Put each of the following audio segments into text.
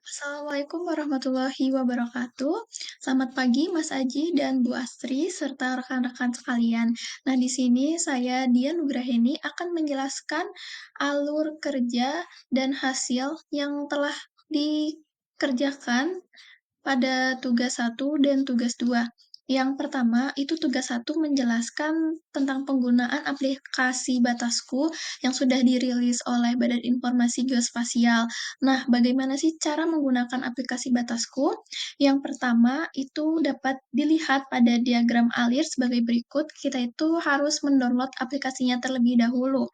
Assalamualaikum warahmatullahi wabarakatuh. Selamat pagi Mas Aji dan Bu Astri serta rekan-rekan sekalian. Nah, di sini saya Dian Nugraheni akan menjelaskan alur kerja dan hasil yang telah dikerjakan pada tugas satu dan tugas 2. Yang pertama, itu tugas satu menjelaskan tentang penggunaan aplikasi Batasku yang sudah dirilis oleh Badan Informasi Geospasial. Nah, bagaimana sih cara menggunakan aplikasi Batasku? Yang pertama, itu dapat dilihat pada diagram alir sebagai berikut. Kita itu harus mendownload aplikasinya terlebih dahulu,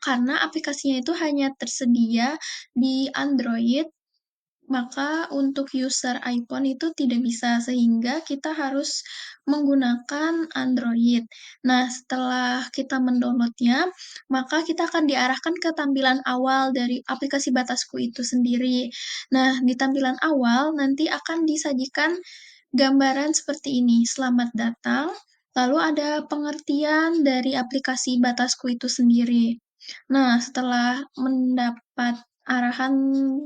karena aplikasinya itu hanya tersedia di Android, maka untuk user iPhone itu tidak bisa, sehingga kita harus menggunakan Android. Nah, setelah kita mendownloadnya, maka kita akan diarahkan ke tampilan awal dari aplikasi Batasku itu sendiri. Nah, di tampilan awal nanti akan disajikan gambaran seperti ini, "Selamat datang," lalu ada pengertian dari aplikasi Batasku itu sendiri. Nah, setelah mendapat arahan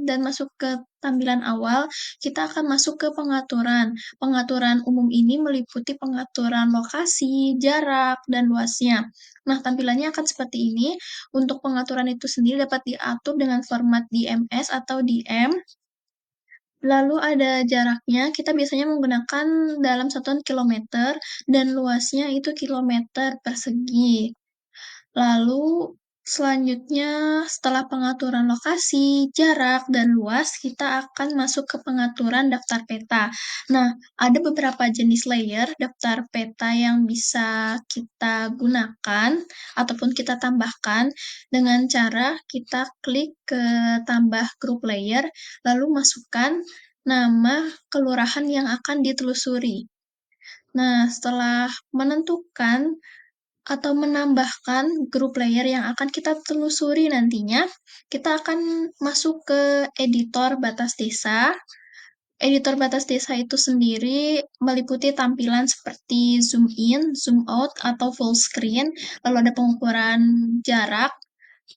dan masuk ke tampilan awal, kita akan masuk ke pengaturan. Pengaturan umum ini meliputi pengaturan lokasi, jarak, dan luasnya. Nah, tampilannya akan seperti ini. Untuk pengaturan itu sendiri dapat diatur dengan format DMS atau DM. Lalu ada jaraknya, kita biasanya menggunakan dalam satuan kilometer, dan luasnya itu kilometer persegi. Lalu selanjutnya setelah pengaturan lokasi, jarak, dan luas, kita akan masuk ke pengaturan daftar peta. Nah, ada beberapa jenis layer daftar peta yang bisa kita gunakan ataupun kita tambahkan dengan cara kita klik ke tambah grup layer, lalu masukkan nama kelurahan yang akan ditelusuri. Nah, setelah menentukan atau menambahkan grup layer yang akan kita telusuri nantinya, kita akan masuk ke editor batas desa. Editor batas desa itu sendiri meliputi tampilan seperti zoom in, zoom out, atau full screen, lalu ada pengukuran jarak,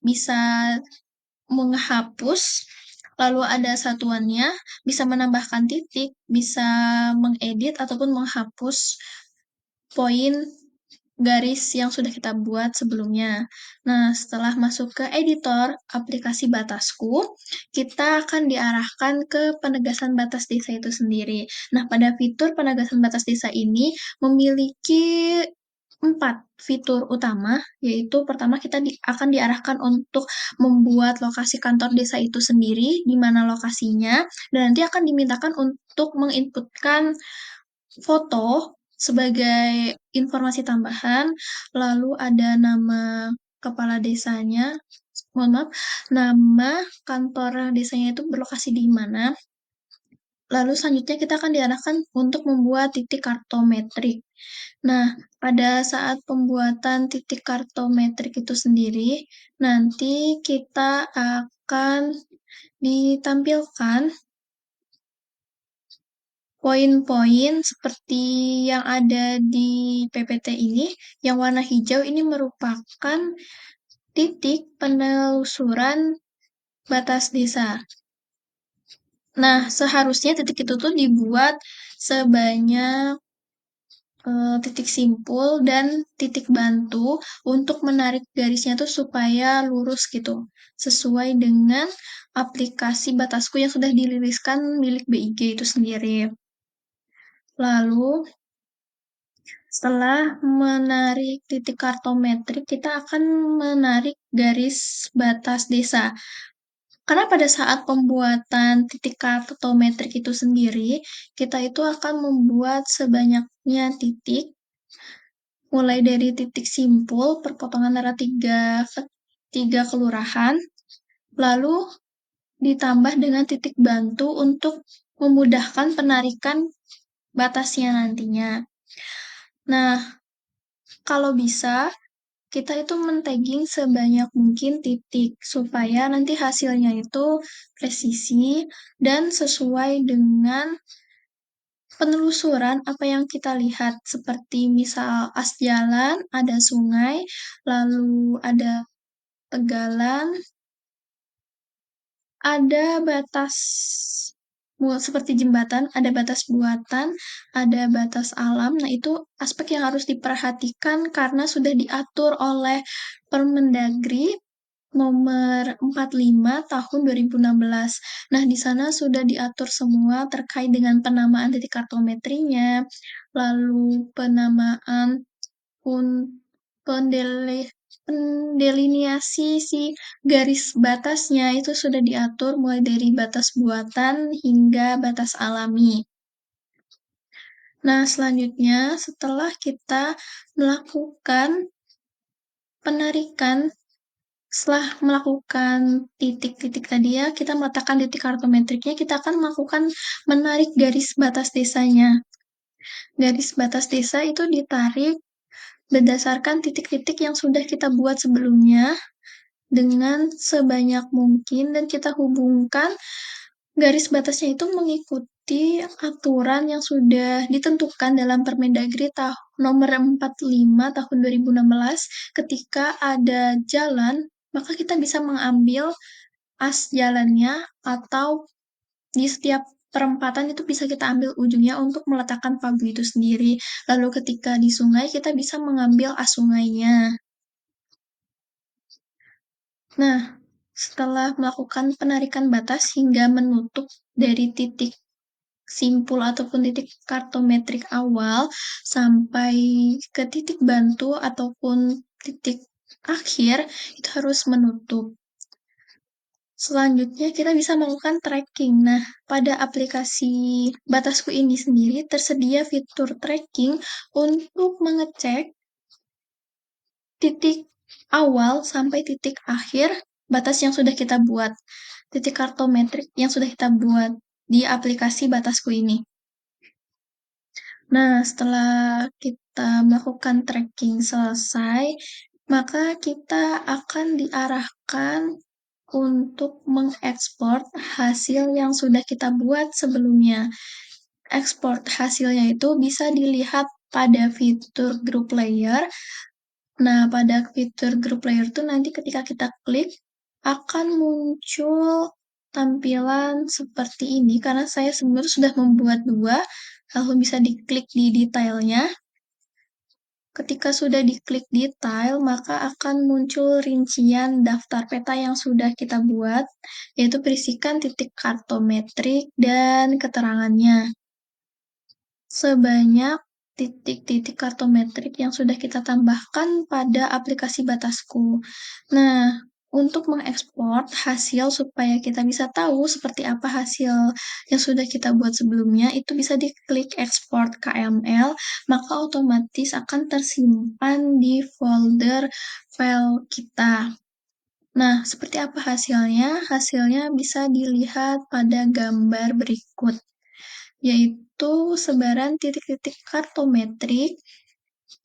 bisa menghapus, lalu ada satuannya, bisa menambahkan titik, bisa mengedit ataupun menghapus poin garis yang sudah kita buat sebelumnya. Nah, setelah masuk ke editor aplikasi Batasku, kita akan diarahkan ke penegasan batas desa itu sendiri. Nah, pada fitur penegasan batas desa ini memiliki 4 fitur utama, yaitu pertama kita akan diarahkan untuk membuat lokasi kantor desa itu sendiri, di mana lokasinya, dan nanti akan dimintakan untuk menginputkan foto sebagai informasi tambahan, lalu ada nama kepala desanya, mohon maaf, nama kantor desanya itu berlokasi di mana, lalu selanjutnya kita akan diarahkan untuk membuat titik kartometrik. Nah, pada saat pembuatan titik kartometrik itu sendiri, nanti kita akan ditampilkan poin-poin seperti yang ada di PPT ini, yang warna hijau ini merupakan titik penelusuran batas desa. Nah, seharusnya titik itu tuh dibuat sebanyak titik simpul dan titik bantu untuk menarik garisnya tuh supaya lurus gitu, sesuai dengan aplikasi Batasku yang sudah diriliskan milik BIG itu sendiri. Lalu, setelah menarik titik kartometrik, kita akan menarik garis batas desa. Karena pada saat pembuatan titik kartometrik itu sendiri, kita itu akan membuat sebanyaknya titik, mulai dari titik simpul, perpotongan antara tiga kelurahan, lalu ditambah dengan titik bantu untuk memudahkan penarikan batasnya nantinya. Nah, kalau bisa, kita itu men-tagging sebanyak mungkin titik, supaya nanti hasilnya itu presisi dan sesuai dengan penelusuran apa yang kita lihat, seperti misal as jalan, ada sungai, lalu ada tegalan, ada batas Seperti jembatan, ada batas buatan, ada batas alam. Nah, itu aspek yang harus diperhatikan karena sudah diatur oleh Permendagri nomor 45 tahun 2016. Nah, di sana sudah diatur semua terkait dengan penamaan titik kartometrinya, lalu penamaan pun pendeliniasi si garis batasnya itu sudah diatur mulai dari batas buatan hingga batas alami. Nah, selanjutnya setelah kita melakukan penarikan, setelah melakukan titik-titik tadi ya, kita meletakkan titik kartometriknya, kita akan melakukan menarik garis batas desanya. Garis batas desa itu ditarik berdasarkan titik-titik yang sudah kita buat sebelumnya dengan sebanyak mungkin dan kita hubungkan garis batasnya itu mengikuti aturan yang sudah ditentukan dalam Permendagri nomor 45 tahun 2016 ketika ada jalan maka kita bisa mengambil as jalannya atau di setiap perempatan itu bisa kita ambil ujungnya untuk meletakkan pagu itu sendiri. Lalu ketika di sungai kita bisa mengambil as sungainya. Nah, setelah melakukan penarikan batas hingga menutup dari titik simpul ataupun titik kartometrik awal sampai ke titik bantu ataupun titik akhir, itu harus menutup. Selanjutnya, kita bisa melakukan tracking. Nah, pada aplikasi Batasku ini sendiri tersedia fitur tracking untuk mengecek titik awal sampai titik akhir batas yang sudah kita buat, titik kartometrik yang sudah kita buat di aplikasi Batasku ini. Nah, setelah kita melakukan tracking selesai, maka kita akan diarahkan untuk mengekspor hasil yang sudah kita buat sebelumnya. Ekspor hasilnya itu bisa dilihat pada fitur group layer. Nah, pada fitur group layer itu nanti ketika kita klik, akan muncul tampilan seperti ini, karena saya sebenarnya sudah membuat dua, lalu bisa diklik di detailnya. Ketika sudah diklik detail, maka akan muncul rincian daftar peta yang sudah kita buat, yaitu berisikan titik kartometrik dan keterangannya. Sebanyak titik-titik kartometrik yang sudah kita tambahkan pada aplikasi Batasku. Nah, untuk mengekspor hasil supaya kita bisa tahu seperti apa hasil yang sudah kita buat sebelumnya, itu bisa diklik export KML, maka otomatis akan tersimpan di folder file kita. Nah, seperti apa hasilnya? Hasilnya bisa dilihat pada gambar berikut, yaitu sebaran titik-titik kartometrik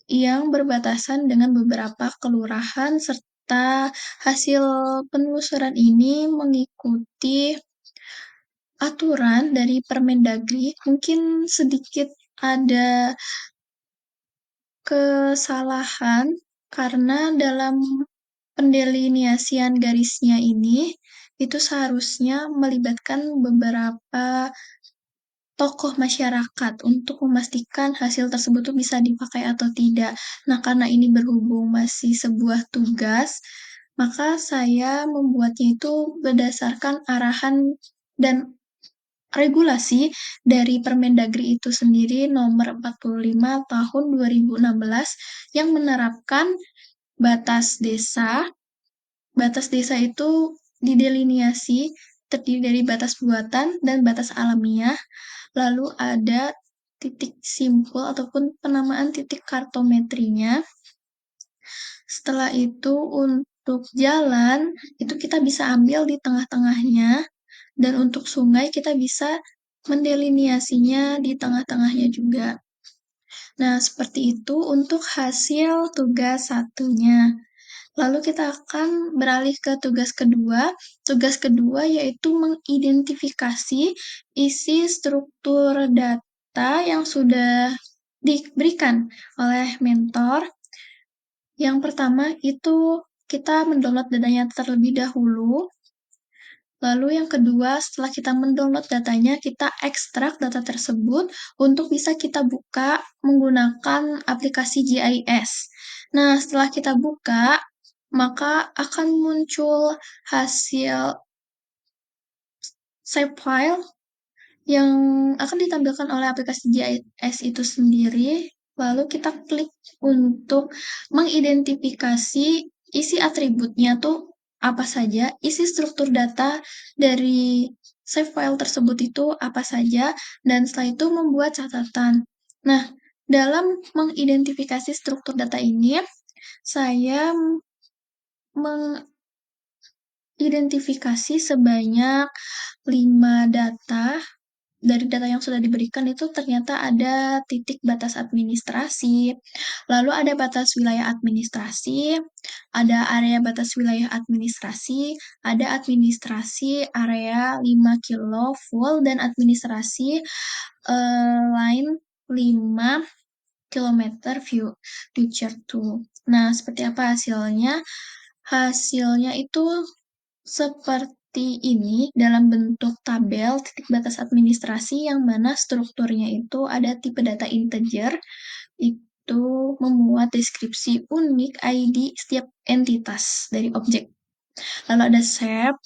yang berbatasan dengan beberapa kelurahan serta hasil penelusuran ini mengikuti aturan dari Permendagri. Mungkin sedikit ada kesalahan karena dalam pendeliniasian garisnya ini itu seharusnya melibatkan beberapa tokoh masyarakat untuk memastikan hasil tersebut tuh bisa dipakai atau tidak. Nah, karena ini berhubung masih sebuah tugas, maka saya membuatnya itu berdasarkan arahan dan regulasi dari Permendagri itu sendiri nomor 45 tahun 2016 yang menerapkan batas desa. Batas desa itu dideliniasi terdiri dari batas buatan dan batas alamiah. Lalu ada titik simpul ataupun penamaan titik kartometrinya. Setelah itu untuk jalan, itu kita bisa ambil di tengah-tengahnya. Dan untuk sungai kita bisa mendeliniasinya di tengah-tengahnya juga. Nah, seperti itu untuk hasil tugas satunya. Lalu kita akan beralih ke tugas kedua. Tugas kedua yaitu mengidentifikasi isi struktur data yang sudah diberikan oleh mentor. Yang pertama itu kita mendownload datanya terlebih dahulu. Lalu yang kedua, setelah kita mendownload datanya, kita ekstrak data tersebut untuk bisa kita buka menggunakan aplikasi GIS. Nah, setelah kita buka, maka akan muncul hasil save file yang akan ditampilkan oleh aplikasi GIS itu sendiri. Lalu kita klik untuk mengidentifikasi isi atributnya tuh apa saja, isi struktur data dari save file tersebut itu apa saja, dan setelah itu membuat catatan. Nah, dalam mengidentifikasi struktur data ini, saya mengidentifikasi sebanyak 5 data. Dari data yang sudah diberikan itu ternyata ada titik batas administrasi, lalu ada batas wilayah administrasi, ada area batas wilayah administrasi, ada administrasi area 5 kilo full, dan administrasi lain 5 kilometer future to. Nah, seperti apa hasilnya? Hasilnya itu seperti ini dalam bentuk tabel titik batas administrasi yang mana strukturnya itu ada tipe data integer, itu memuat deskripsi unik ID setiap entitas dari objek. Lalu ada shape,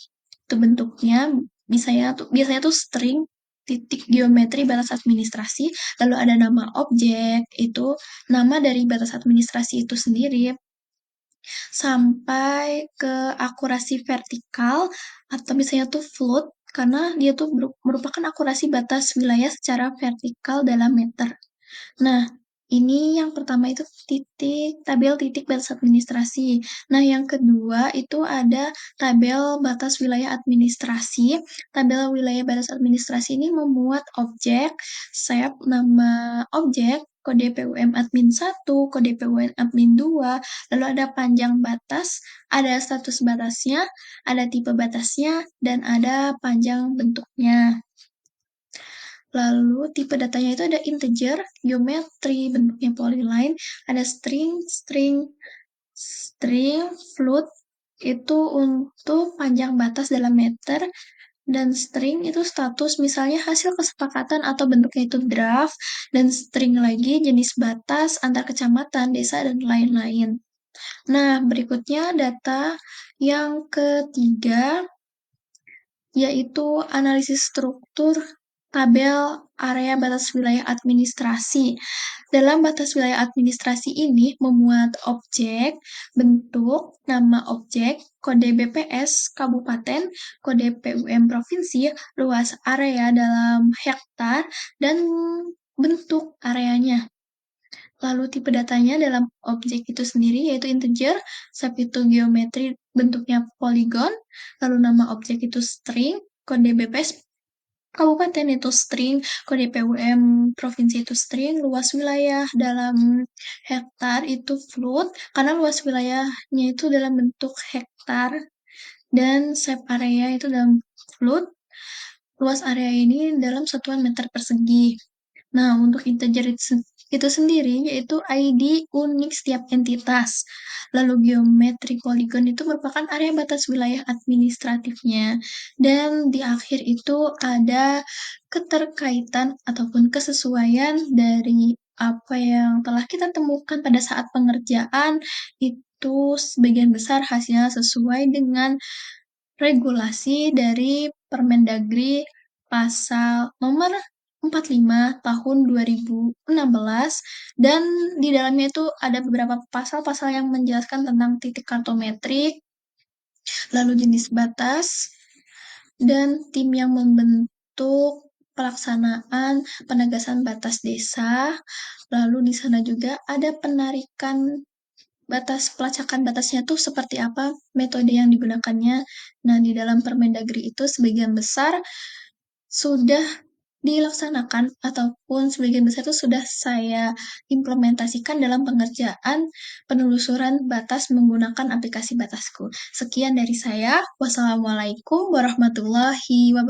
itu bentuknya biasanya tuh string titik geometri batas administrasi, lalu ada nama objek, itu nama dari batas administrasi itu sendiri, sampai ke akurasi vertikal atau misalnya tuh float, karena dia tuh merupakan akurasi batas wilayah secara vertikal dalam meter. Nah, ini yang pertama itu tabel titik batas administrasi. Nah, yang kedua itu ada tabel batas wilayah administrasi. Tabel wilayah batas administrasi ini memuat objek, shape, nama objek, kode PUM admin 1, kode PUM admin 2, lalu ada panjang batas, ada status batasnya, ada tipe batasnya, dan ada panjang bentuknya. Lalu tipe datanya itu ada integer, geometri, bentuknya polyline, ada string, float, itu untuk panjang batas dalam meter, dan string itu status, misalnya hasil kesepakatan atau bentuknya itu draft, dan string lagi jenis batas antar kecamatan, desa, dan lain-lain. Nah, berikutnya data yang ketiga, yaitu analisis struktur tabel area batas wilayah administrasi. Dalam batas wilayah administrasi ini memuat objek, bentuk, nama objek, kode BPS kabupaten, kode PUM provinsi, luas area dalam hektar, dan bentuk areanya. Lalu tipe datanya dalam objek itu sendiri yaitu integer, shape itu geometri, bentuknya polygon, lalu nama objek itu string, kode BPS kabupaten itu string, kode PUM provinsi itu string, luas wilayah dalam hektar itu float, karena luas wilayahnya itu dalam bentuk hektar, dan shape area itu dalam float, luas area ini dalam satuan meter persegi. Nah, untuk integer itu sendiri yaitu ID unik setiap entitas. Lalu geometri poligon itu merupakan area batas wilayah administratifnya. Dan di akhir itu ada keterkaitan ataupun kesesuaian dari apa yang telah kita temukan pada saat pengerjaan, itu sebagian besar hasilnya sesuai dengan regulasi dari Permendagri pasal nomor 45 tahun 2016, dan di dalamnya itu ada beberapa pasal-pasal yang menjelaskan tentang titik kartometrik, lalu jenis batas, dan tim yang membentuk pelaksanaan penegasan batas desa. Lalu di sana juga ada penarikan pelacakan batasnya tuh seperti apa, metode yang digunakannya. Nah, di dalam Permendagri itu sebagian besar sudah dilaksanakan ataupun sebagian besar itu sudah saya implementasikan dalam pengerjaan penelusuran batas menggunakan aplikasi Batasku. Sekian dari saya. Wassalamualaikum warahmatullahi wabarakatuh.